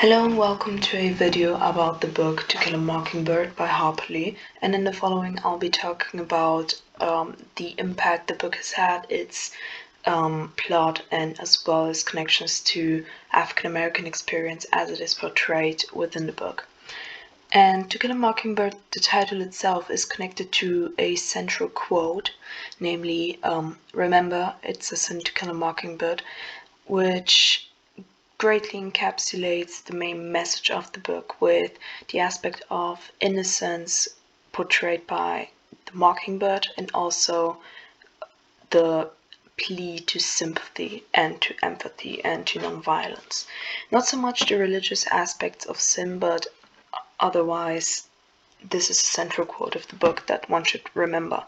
Hello and welcome to a video about the book To Kill a Mockingbird by Harper, and in the following I'll be talking about the impact the book has had, its plot, and as well as connections to African American experience as it is portrayed within the book. And To Kill a Mockingbird, the title itself is connected to a central quote, namely, remember, it's a sin to kill a mockingbird, which greatly encapsulates the main message of the book, with the aspect of innocence portrayed by the mockingbird and also the plea to sympathy and to empathy and to non-violence. Not so much the religious aspects of sin, but otherwise this is a central quote of the book that one should remember.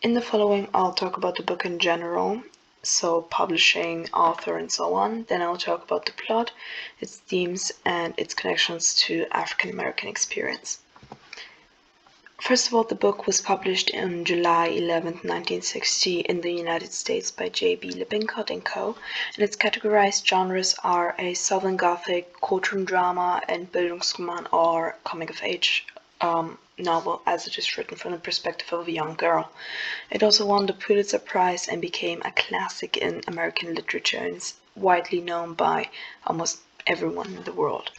In the following I'll talk about the book in general, so publishing, author, and so on. Then I'll talk about the plot, its themes, and its connections to African American experience. First of all, the book was published on July 11, 1960 in the United States by J.B. Lippincott & Co., and its categorized genres are a Southern Gothic, courtroom drama, and Bildungsroman or coming-of-age novel, as it is written from the perspective of a young girl. It also won the Pulitzer Prize and became a classic in American literature and is widely known by almost everyone in the world.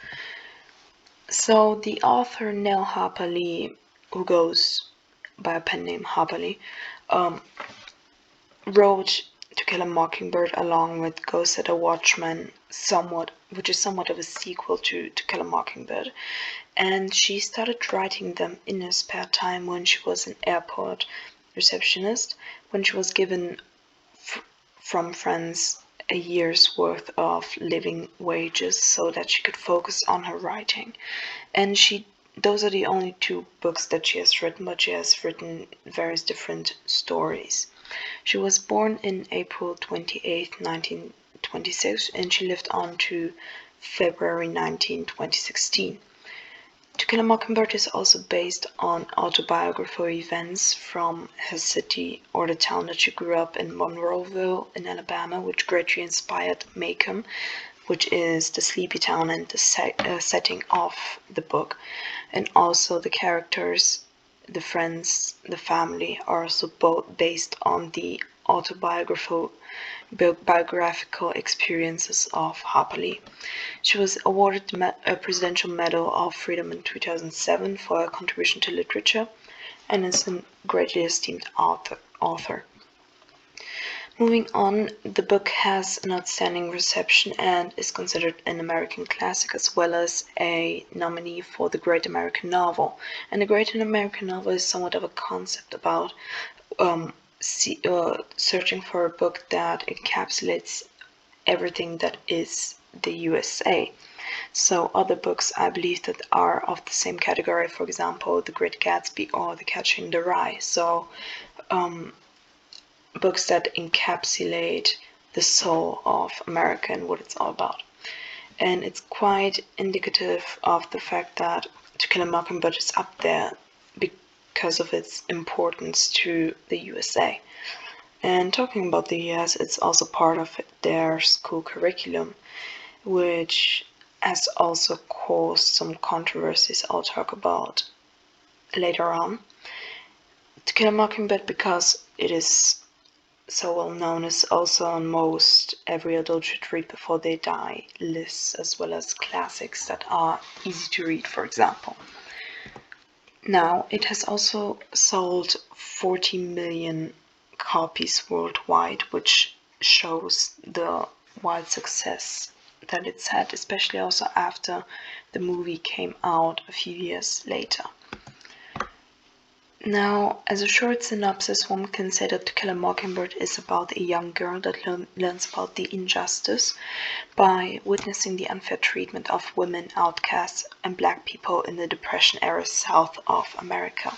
So the author Nell Harper Lee, who goes by a pen name Harper Lee, wrote To Kill a Mockingbird along with Go Set a Watchman, which is somewhat of a sequel to Kill a Mockingbird. And she started writing them in her spare time when she was an airport receptionist, when she was given from friends a year's worth of living wages so that she could focus on her writing. And those are the only two books that she has written, but she has written various different stories. She was born in April 28, 1926, and she lived on to February 19, 2016. To Kill a Mockingbird is also based on autobiographical events from her city or the town that she grew up in, Monroeville in Alabama, which greatly inspired Macomb, which is the sleepy town and the setting of the book. And also the characters, the friends, the family are also both based on the autobiographical experiences of Harper Lee. She was awarded a Presidential Medal of Freedom in 2007 for her contribution to literature and is a greatly esteemed author. Moving on, the book has an outstanding reception and is considered an American classic as well as a nominee for the Great American Novel. And the Great American Novel is somewhat of a concept about searching for a book that encapsulates everything that is the USA. So other books I believe that are of the same category, for example, The Great Gatsby or The Catcher in the Rye. So books that encapsulate the soul of America and what it's all about. And it's quite indicative of the fact that To Kill a Mockingbird is up there because of its importance to the USA. And talking about the US, it's also part of their school curriculum, which has also caused some controversies I'll talk about later on. To Kill a Mockingbird, because it is so well known, is also on most every adult should read before they die lists, as well as classics that are easy to read, for example. Now, it has also sold 40 million copies worldwide, which shows the wide success that it's had, especially also after the movie came out a few years later. Now, as a short synopsis, one can say that To Kill a Mockingbird is about a young girl that learns about the injustice by witnessing the unfair treatment of women, outcasts, and black people in the Depression-era South of America.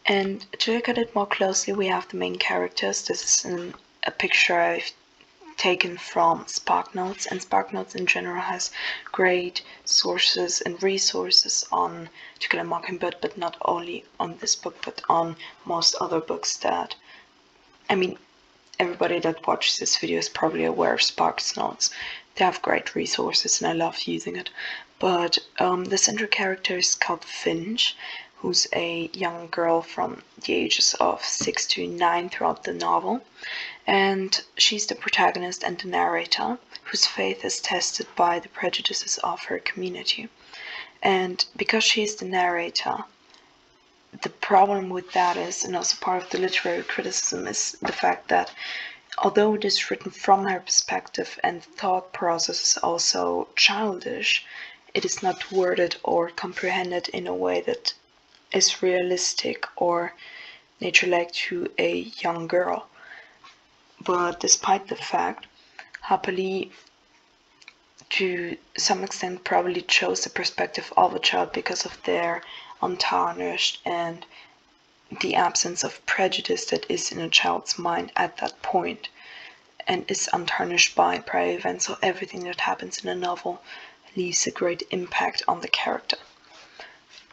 And to look at it more closely, we have the main characters. This is a picture I've taken from SparkNotes, and SparkNotes in general has great sources and resources on To Kill a Mockingbird, but not only on this book, but on most other books that, everybody that watches this video is probably aware of SparkNotes. they have great resources and I love using it. But the central character is Scout Finch, who's a young girl from the ages of 6 to 9 throughout the novel. And she's the protagonist and the narrator, whose faith is tested by the prejudices of her community. And because she's the narrator, the problem with that is, and also part of the literary criticism, is the fact that although it is written from her perspective and thought process is also childish, it is not worded or comprehended in a way that is realistic or nature-like to a young girl. But despite the fact, Harper Lee, to some extent, probably chose the perspective of a child because of their untarnished and the absence of prejudice that is in a child's mind at that point and is untarnished by prior events. So everything that happens in a novel leaves a great impact on the character.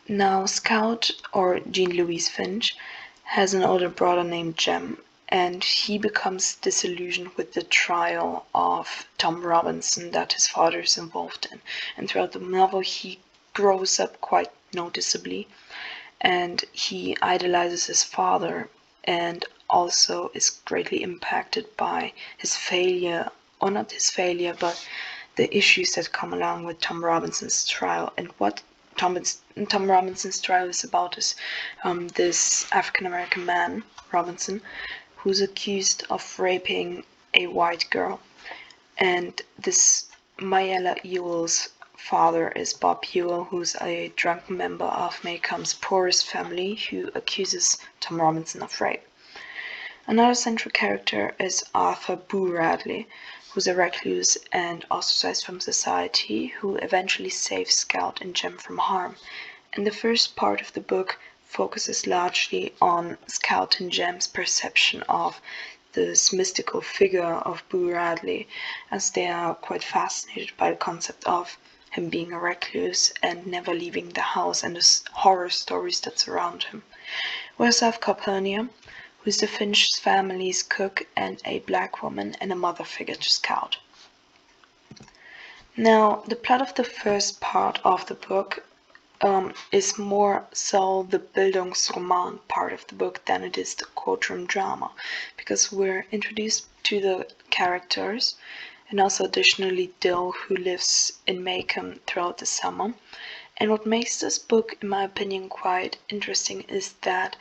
Now, Scout, or Jean-Louise Finch, has an older brother named Jem, and he becomes disillusioned with the trial of Tom Robinson that his father is involved in. And throughout the novel, he grows up quite noticeably, and he idolizes his father and also is greatly impacted by his failure, or not his failure, but the issues that come along with Tom Robinson's trial. And what Tom Robinson's trial is about is this African-American man, Robinson, who's accused of raping a white girl. And this Mayella Ewell's father is Bob Ewell, who's a drunk member of Maycomb's poorest family who accuses Tom Robinson of rape. Another central character is Arthur Boo Radley, who's a recluse and ostracized from society, who eventually saves Scout and Jem from harm. And the first part of the book focuses largely on Scout and Jem's perception of this mystical figure of Boo Radley, as they are quite fascinated by the concept of him being a recluse and never leaving the house and the horror stories that surround him. We also have Calpurnia, who's the Finch family's cook and a black woman and a mother figure to Scout. Now, the plot of the first part of the book is more so the Bildungsroman part of the book than it is the courtroom drama, because we're introduced to the characters and also additionally Dill, who lives in Maycomb throughout the summer. And what makes this book, in my opinion, quite interesting is that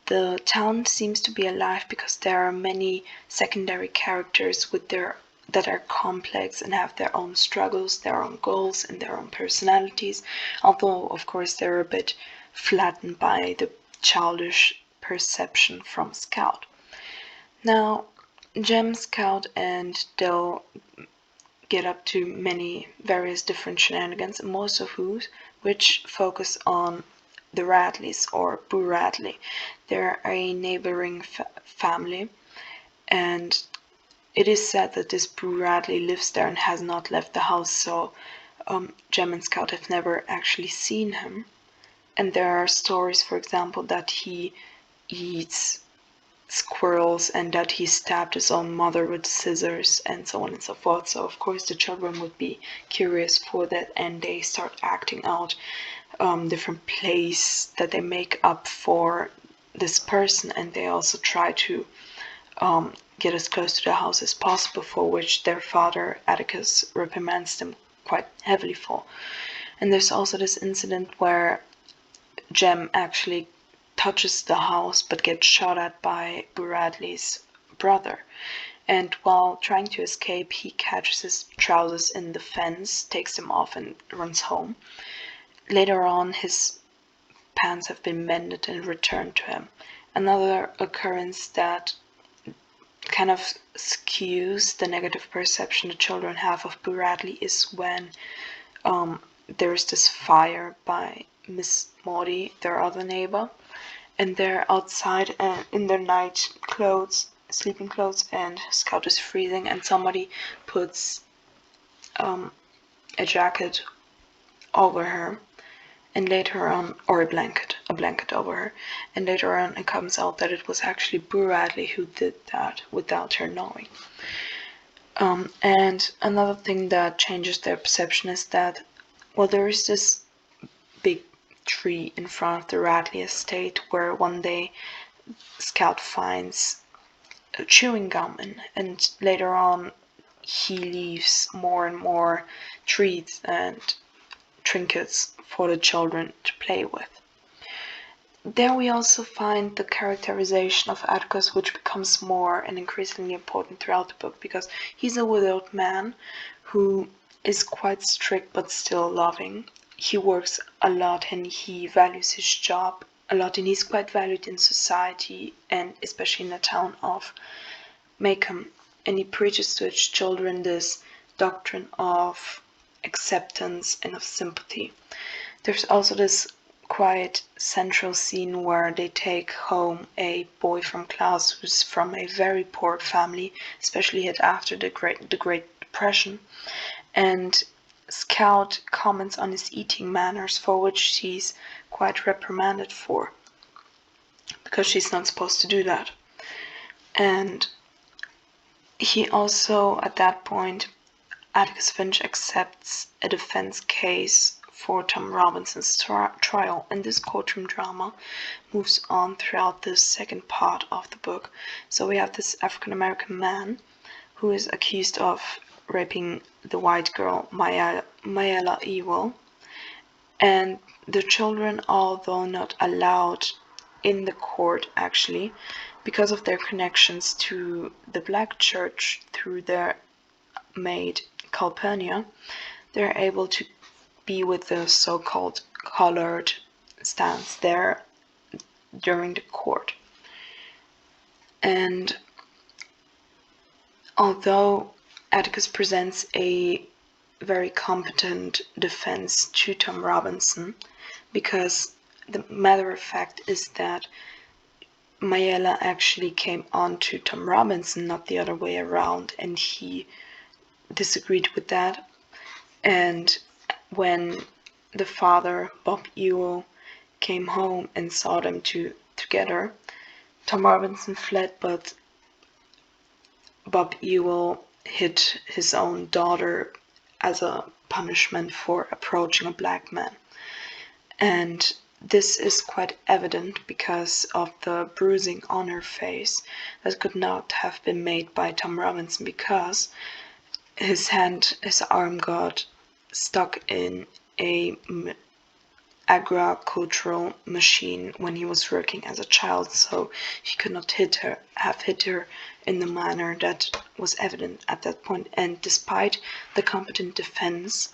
the town seems to be alive because there are many secondary characters that are complex and have their own struggles, their own goals, and their own personalities, although of course they're a bit flattened by the childish perception from Scout. Now, Jem, Scout, and Dill get up to many various different shenanigans, most of which focus on the Radleys, or Boo Radley. They're a neighboring family, and it is said that this Boo Radley lives there and has not left the house, so Jem and Scout have never actually seen him. And there are stories, for example, that he eats squirrels and that he stabbed his own mother with scissors and so on and so forth. So of course the children would be curious for that, and they start acting out different plays that they make up for this person, and they also try to get as close to the house as possible, for which their father Atticus reprimands them quite heavily for. And there's also this incident where Jem actually touches the house but gets shot at by Boo Radley's brother, and while trying to escape he catches his trousers in the fence, takes them off and runs home. Later on his pants have been mended and returned to him. Another occurrence that kind of skews the negative perception the children have of Boo Radley is when there's this fire by Miss Maudie, their other neighbor, and they're outside in their night clothes, sleeping clothes, and Scout is freezing, and somebody puts a jacket over her, and later on, or a blanket over her, and later on it comes out that it was actually Boo Radley who did that without her knowing. And another thing that changes their perception is that, well, there is this big tree in front of the Radley estate where one day Scout finds a chewing gum and later on he leaves more and more treats and trinkets for the children to play with. There we also find the characterization of Atticus, which becomes more and increasingly important throughout the book, because he's a widowed man who is quite strict but still loving. He works a lot and he values his job a lot, and he's quite valued in society and especially in the town of Macomb. And he preaches to his children this doctrine of acceptance and of sympathy. There's also this quite central scene where they take home a boy from class who's from a very poor family, especially hit after the Great Depression, and Scout comments on his eating manners, for which she's quite reprimanded for, because she's not supposed to do that. And he also, at that point, Atticus Finch accepts a defense case for Tom Robinson's trial, and this courtroom drama moves on throughout the second part of the book. So we have this African American man who is accused of raping the white girl Mayella Ewell, and the children, although not allowed in the court actually, because of their connections to the black church through their maid Calpurnia, they're able to be with the so-called colored stands there during the court. And although Atticus presents a very competent defense to Tom Robinson, because the matter of fact is that Mayella actually came on to Tom Robinson, not the other way around, and he disagreed with that. And when the father, Bob Ewell, came home and saw them two together, Tom Robinson fled, but Bob Ewell hit his own daughter as a punishment for approaching a black man. And this is quite evident because of the bruising on her face that could not have been made by Tom Robinson, because his arm got stuck in a agricultural machine when he was working as a child, so he could not have hit her in the manner that was evident at that point. And despite the competent defense,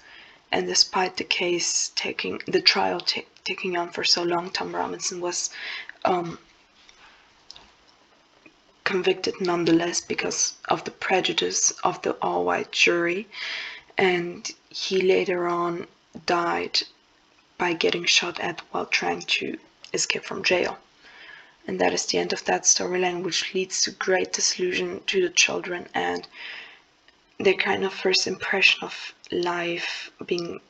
and despite the trial taking on for so long, Tom Robinson was convicted nonetheless because of the prejudice of the all-white jury, and he later on died by getting shot at while trying to escape from jail. And that is the end of that storyline, which leads to great disillusion to the children and their kind of first impression of life being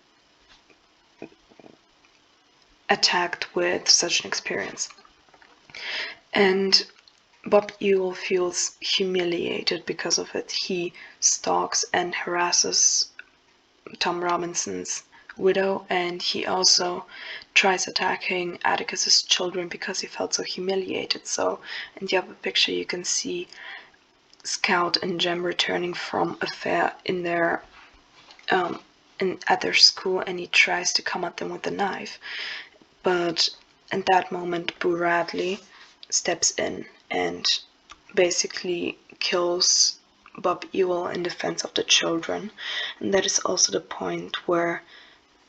attacked with such an experience. And Bob Ewell feels humiliated because of it. He stalks and harasses Tom Robinson's widow, and he also tries attacking Atticus's children because he felt so humiliated. So in the upper picture you can see Scout and Jem returning from a fair at their school, and he tries to come at them with a knife. But at that moment, Boo Radley steps in and basically kills Bob Ewell in defense of the children. And that is also the point where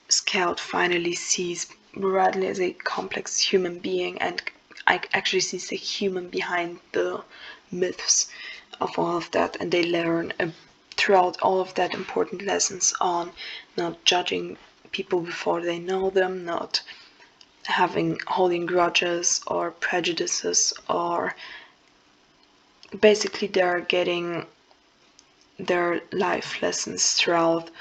Scout finally sees Boo Radley as a complex human being, and actually sees the human behind the myths of all of that. And they learn throughout all of that important lessons on not judging people before they know them, not holding grudges or prejudices, or basically they're getting their life lessons throughout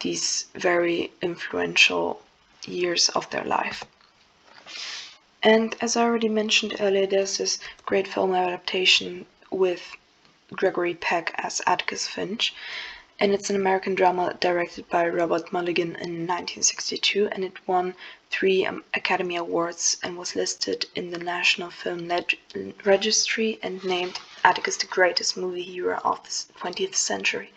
these very influential years of their life. And as I already mentioned earlier, there's this great film adaptation with Gregory Peck as Atticus Finch, and it's an American drama directed by Robert Mulligan in 1962, and it won 3 Academy Awards and was listed in the National Film Registry and named Atticus the greatest movie hero of the 20th century.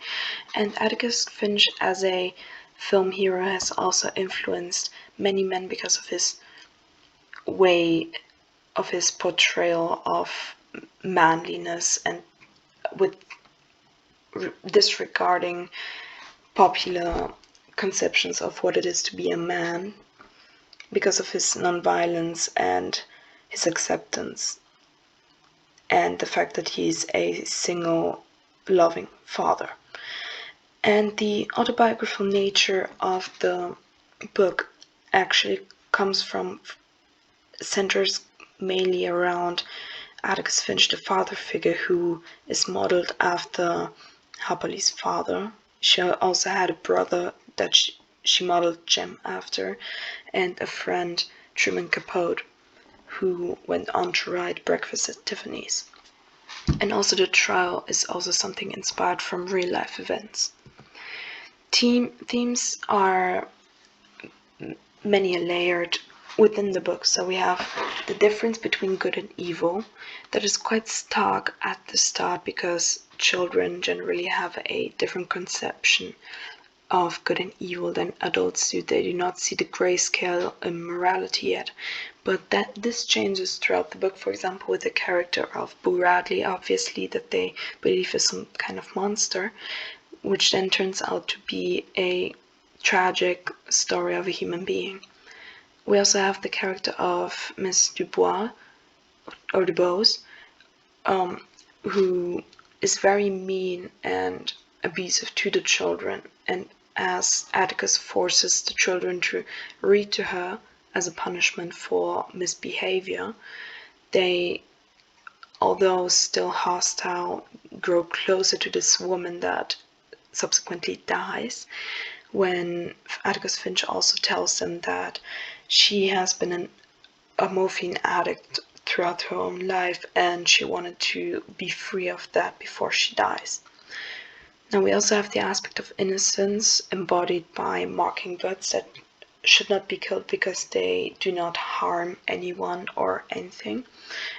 And Atticus Finch as a film hero has also influenced many men because of his portrayal of manliness and with disregarding popular conceptions of what it is to be a man because of his nonviolence and his acceptance and the fact that he's a single loving father. And the autobiographical nature of the book actually centers mainly around Atticus Finch, the father figure, who is modeled after Harper's father. She also had a brother that she modeled Jem after, and a friend, Truman Capote, who went on to write Breakfast at Tiffany's. And also the trial is also something inspired from real life events. Themes are many layered within the book. So we have the difference between good and evil that is quite stark at the start because children generally have a different conception of good and evil than adults do. They do not see the grayscale in morality yet. But this changes throughout the book. For example, with the character of Boo Radley, obviously that they believe is some kind of monster, which then turns out to be a tragic story of a human being. We also have the character of Miss Dubois, or Dubose, who is very mean and abusive to the children, and as Atticus forces the children to read to her as a punishment for misbehavior, they, although still hostile, grow closer to this woman that subsequently dies, when Atticus Finch also tells them that she has been a morphine addict throughout her own life and she wanted to be free of that before she dies. Now we also have the aspect of innocence embodied by mockingbirds that should not be killed because they do not harm anyone or anything.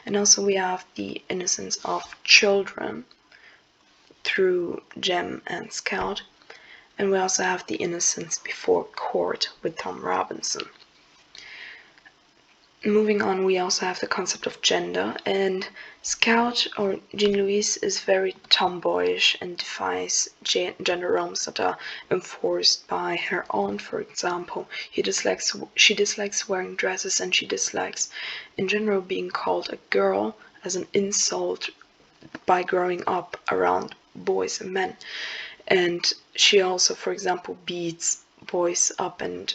And also we have the innocence of children through Jem and Scout. And we also have the innocence before court with Tom Robinson. Moving on, we also have the concept of gender, and Scout, or Jean Louise, is very tomboyish and defies gender norms that are enforced by her aunt, for example. She dislikes wearing dresses, and she dislikes, in general, being called a girl as an insult by growing up around boys and men. And she also, for example, beats boys up and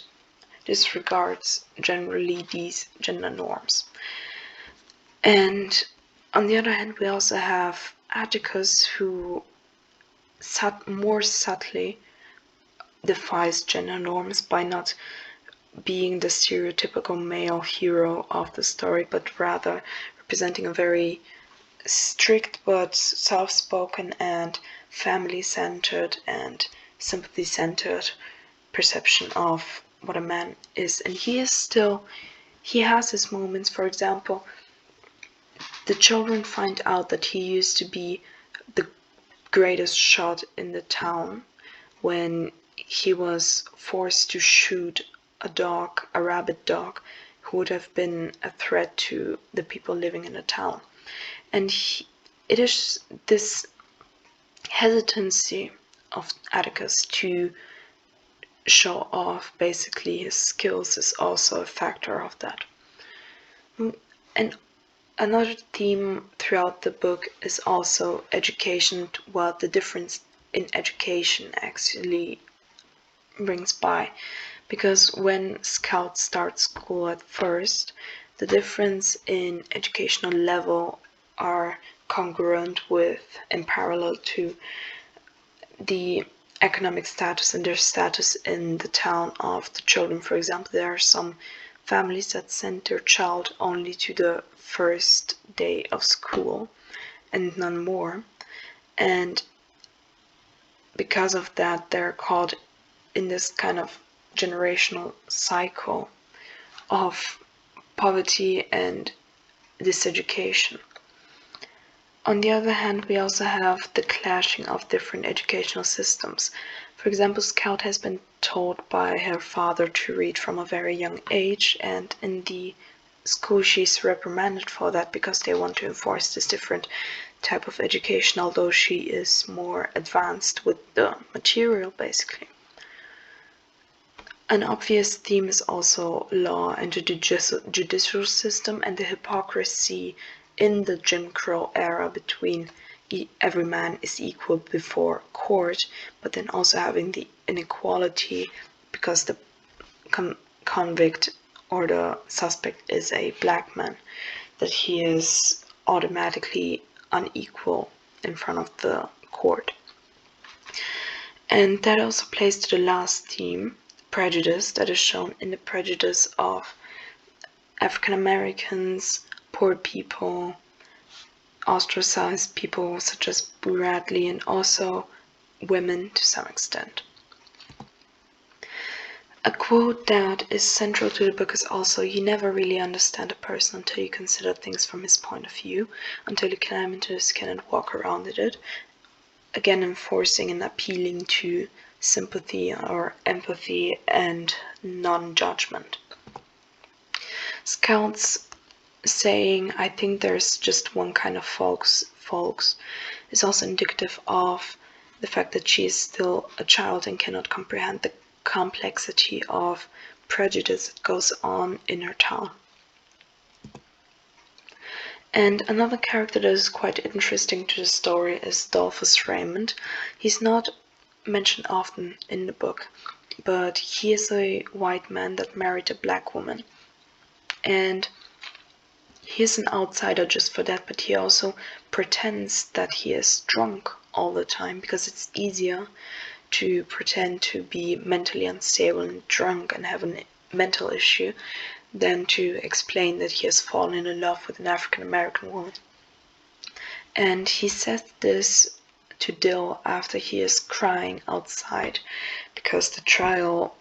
disregards generally these gender norms. And on the other hand, we also have Atticus, who more subtly defies gender norms by not being the stereotypical male hero of the story, but rather representing a very strict but soft-spoken and family-centered and sympathy-centered perception of what a man is. And he has his moments. For example, the children find out that he used to be the greatest shot in the town when he was forced to shoot a rabid dog, who would have been a threat to the people living in the town. And it is this hesitancy of Atticus to show off basically his skills is also a factor of that. And another theme throughout the book is also education, what the difference in education actually brings by. Because when Scout starts school at first, the difference in educational level are congruent with and parallel to the economic status and their status in the town of the children. For example, there are some families that send their child only to the first day of school and none more. and because of that they're caught in this kind of generational cycle of poverty and diseducation. On the other hand, we also have the clashing of different educational systems. For example, Scout has been taught by her father to read from a very young age, and in the school she's reprimanded for that because they want to enforce this different type of education, although she is more advanced with the material, basically. An obvious theme is also law and the judicial system and the hypocrisy in the Jim Crow era between every man is equal before court, but then also having the inequality because the convict or the suspect is a black man, that he is automatically unequal in front of the court. And that also plays to the last theme, prejudice, that is shown in the prejudice of African Americans, poor people, ostracized people such as Bradley, and also women to some extent. A quote that is central to the book is also, you never really understand a person until you consider things from his point of view, until you climb into his skin and walk around it, again enforcing and appealing to sympathy or empathy and non-judgment. Scout's saying, I think there's just one kind of folks, is also indicative of the fact that she is still a child and cannot comprehend the complexity of prejudice that goes on in her town. And another character that is quite interesting to the story is Dolphus Raymond. He's not mentioned often in the book, but he is a white man that married a black woman. And he's an outsider just for that, but he also pretends that he is drunk all the time because it's easier to pretend to be mentally unstable and drunk and have a mental issue than to explain that he has fallen in love with an African American woman. And he says this to Dill after he is crying outside because the trial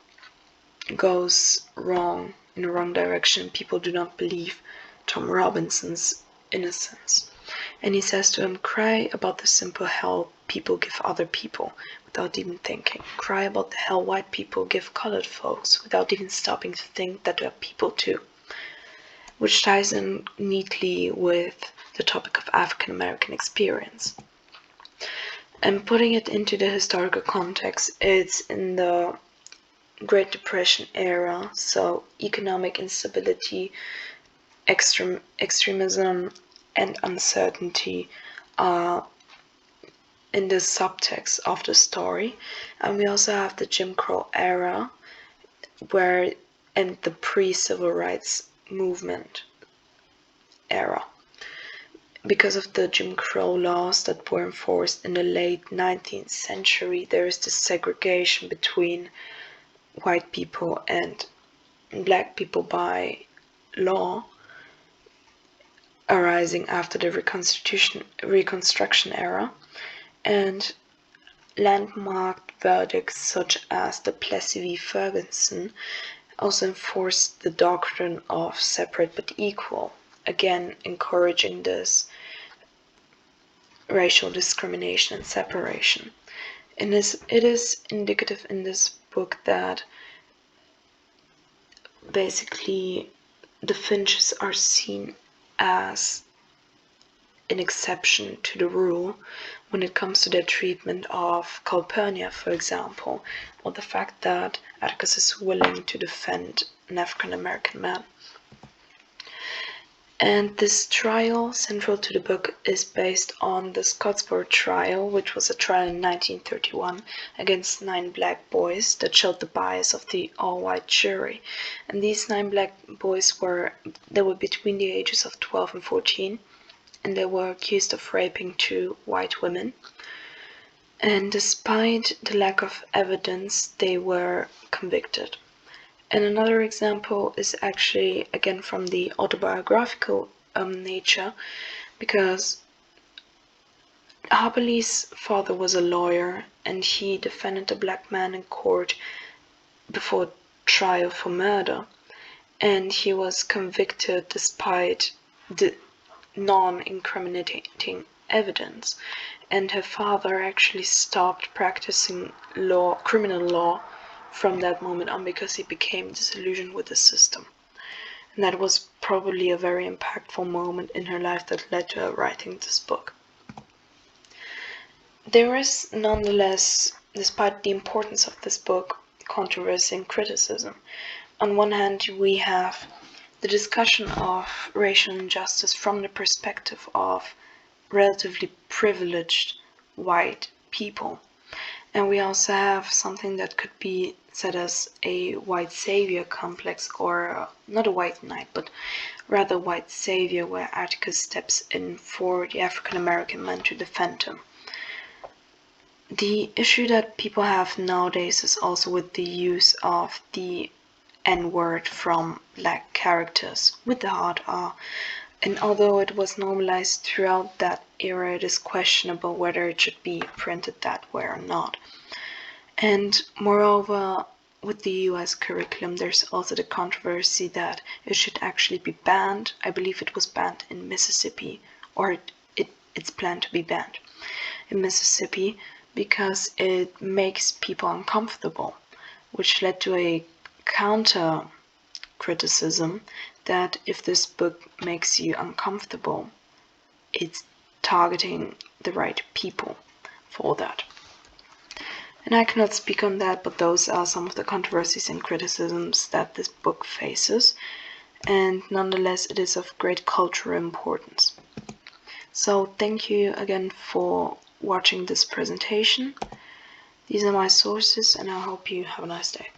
goes wrong, in the wrong direction. People do not believe Tom Robinson's innocence. And he says to him, cry about the simple hell people give other people without even thinking. Cry about the hell white people give colored folks without even stopping to think that they're people too. Which ties in neatly with the topic of African American experience. And putting it into the historical context, it's in the Great Depression era, so economic instability, extremism, and uncertainty are in the subtext of the story. And we also have the Jim Crow era and the pre-civil rights movement era. Because of the Jim Crow laws that were enforced in the late 19th century, there is this segregation between white people and black people by law, arising after the Reconstruction era, and landmark verdicts such as the Plessy v. Ferguson also enforced the doctrine of separate but equal, again encouraging this racial discrimination and separation. And it is indicative in this book that basically the Finches are seen as an exception to the rule when it comes to their treatment of Calpurnia, for example, or the fact that Atticus is willing to defend an African American man. And this trial, central to the book, is based on the Scotsboro Trial, which was a trial in 1931 against 9 black boys that showed the bias of the all-white jury. And these 9 black boys were between the ages of 12 and 14, and they were accused of raping 2 white women. And despite the lack of evidence, they were convicted. And another example is actually, again, from the autobiographical nature, because Harper Lee's father was a lawyer, and he defended a black man in court before trial for murder, and he was convicted despite the non-incriminating evidence. And her father actually stopped practicing criminal law from that moment on because he became disillusioned with the system. And that was probably a very impactful moment in her life that led to her writing this book. There is nonetheless, despite the importance of this book, controversy and criticism. On one hand, we have the discussion of racial injustice from the perspective of relatively privileged white people. And we also have something that could be said as a white savior complex, or not a white knight, but rather white savior, where Atticus steps in for the African American man to defend him. The issue that people have nowadays is also with the use of the N-word from black characters with the hard R, and although it was normalized throughout that era, it is questionable whether it should be printed that way or not. And moreover, with the US curriculum, there's also the controversy that it should actually be banned. I believe it was banned in Mississippi, or it's planned to be banned in Mississippi, because it makes people uncomfortable, which led to a counter criticism that if this book makes you uncomfortable, it's targeting the right people for that. And I cannot speak on that, but those are some of the controversies and criticisms that this book faces, and nonetheless it is of great cultural importance. So thank you again for watching this presentation. These are my sources, and I hope you have a nice day.